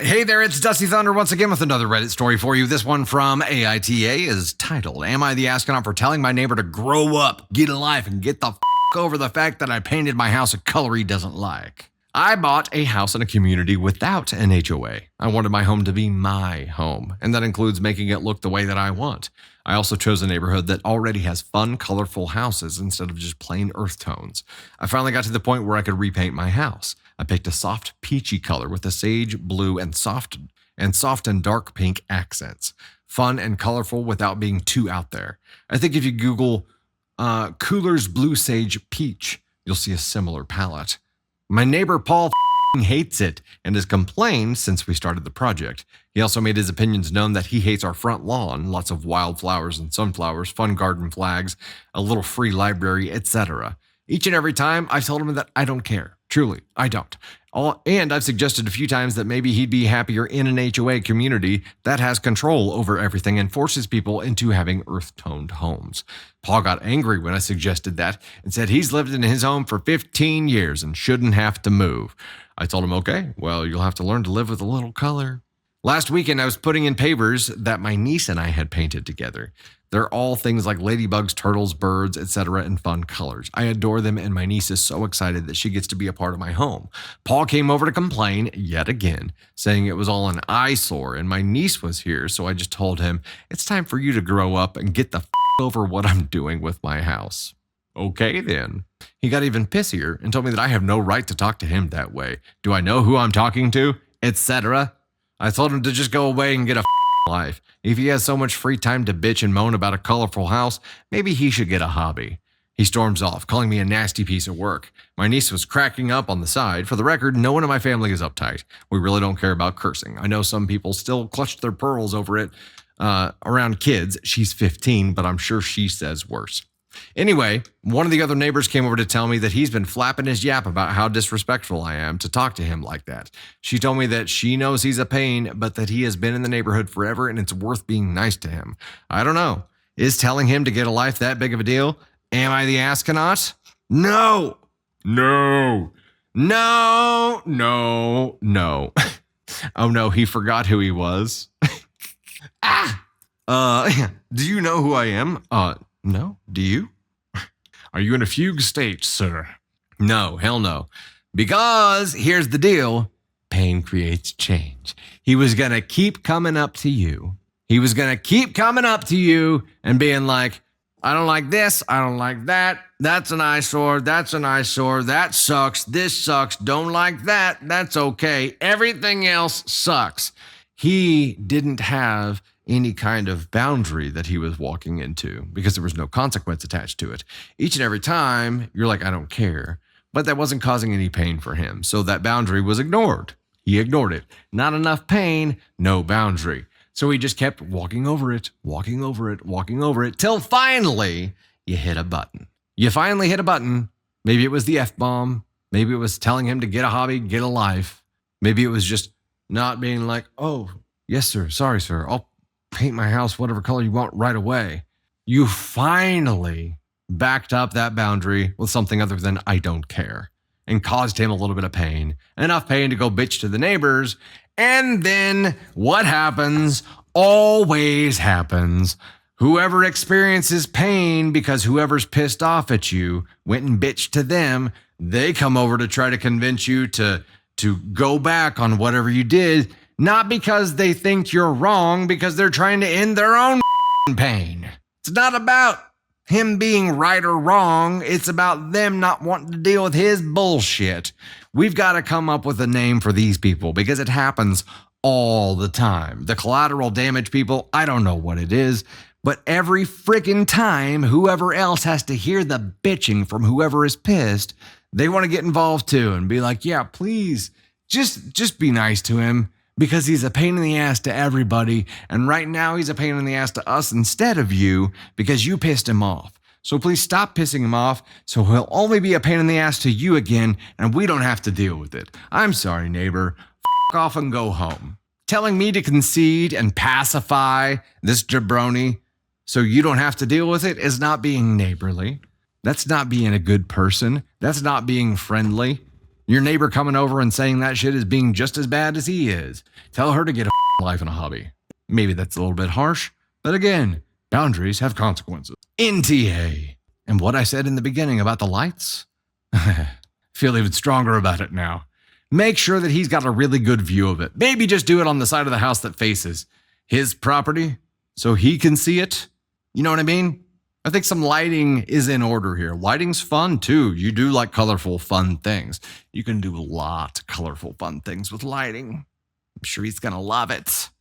Hey there, it's Dusty Thunder once again with another Reddit story for you. This one from AITA is titled, Am I the Astronaut for Telling My Neighbor to Grow Up, Get a Life, and Get the F*** Over the Fact That I Painted My House a color he doesn't like? I bought a house in a community without an HOA. I wanted my home to be my home, and that includes making it look the way that I want. I also chose a neighborhood that already has fun, colorful houses instead of just plain earth tones. I finally got to the point where I could repaint my house. I picked a soft peachy color with a sage blue and soft and dark pink accents. Fun and colorful without being too out there. I think if you Google Cooler's Blue Sage Peach, you'll see a similar palette. My neighbor Paul hates it and has complained since we started the project. He also made his opinions known that he hates our front lawn, lots of wildflowers and sunflowers, fun garden flags, a little free library, etc. Each and every time, I've told him that I don't care. Truly, I don't. And I've suggested a few times that maybe he'd be happier in an HOA community that has control over everything and forces people into having earth-toned homes. Paul got angry when I suggested that and said he's lived in his home for 15 years and shouldn't have to move. I told him, okay, well, you'll have to learn to live with a little color. Last weekend, I was putting in pavers that my niece and I had painted together. They're all things like ladybugs, turtles, birds, etc. in fun colors. I adore them, and my niece is so excited that she gets to be a part of my home. Paul came over to complain yet again, saying it was all an eyesore, and my niece was here, so I just told him, it's time for you to grow up and get the over what I'm doing with my house. Okay, then. He got even pissier and told me that I have no right to talk to him that way. Do I know who I'm talking to? Etc. I told him to just go away and get a life. If he has so much free time to bitch and moan about a colorful house, maybe he should get a hobby. He storms off, calling me a nasty piece of work. My niece was cracking up on the side. For the record, no one in my family is uptight. We really don't care about cursing. I know some people still clutch their pearls over it around kids. She's 15, but I'm sure she says worse. Anyway, one of the other neighbors came over to tell me that he's been flapping his yap about how disrespectful I am to talk to him like that. She told me that she knows he's a pain, but that he has been in the neighborhood forever and it's worth being nice to him. I don't know. Is telling him to get a life that big of a deal? Am I the astronaut? No. No. No. No. No. Oh no, he forgot who he was. Do you know who I am? No? Do you? Are you in a fugue state, sir? No, hell no. Because here's the deal. Pain creates change. He was going to keep coming up to you. He was going to keep coming up to you and being like, I don't like this. I don't like that. That's an eyesore. That's an eyesore. That sucks. This sucks. Don't like that. That's okay. Everything else sucks. He didn't have any kind of boundary that he was walking into because there was no consequence attached to it. Each and every time, you're like, I don't care. But that wasn't causing any pain for him. So that boundary was ignored. He ignored it. Not enough pain, no boundary. So he just kept walking over it, till finally you hit a button. You finally hit a button. Maybe it was the F-bomb. Maybe it was telling him to get a hobby, get a life. Maybe it was just not being like, oh, yes, sir. Sorry, sir. I'll paint my house whatever color you want right away. You finally backed up that boundary with something other than I don't care and caused him a little bit of pain, enough pain to go bitch to the neighbors. And then what happens always happens. Whoever experiences pain because whoever's pissed off at you went and bitched to them, they come over to try to convince you to go back on whatever you did. Not because they think you're wrong, because they're trying to end their own pain. It's not about him being right or wrong. It's about them not wanting to deal with his bullshit. We've got to come up with a name for these people because it happens all the time. The collateral damage people, I don't know what it is, but every freaking time whoever else has to hear the bitching from whoever is pissed, they want to get involved too and be like, yeah, please, just be nice to him. Because he's a pain in the ass to everybody, and right now he's a pain in the ass to us instead of you because you pissed him off. So please stop pissing him off so he'll only be a pain in the ass to you again and we don't have to deal with it. I'm sorry, neighbor. F off and go home. Telling me to concede and pacify this jabroni so you don't have to deal with it is not being neighborly. That's not being a good person. That's not being friendly. Your neighbor coming over and saying that shit is being just as bad as he is. Tell her to get a life and a hobby. Maybe that's a little bit harsh, but again, boundaries have consequences. NTA. And what I said in the beginning about the lights? Feel even stronger about it now. Make sure that he's got a really good view of it. Maybe just do it on the side of the house that faces his property so he can see it. You know what I mean? I think some lighting is in order here. Lighting's fun too. You do like colorful, fun things. You can do a lot of colorful, fun things with lighting. I'm sure he's going to love it.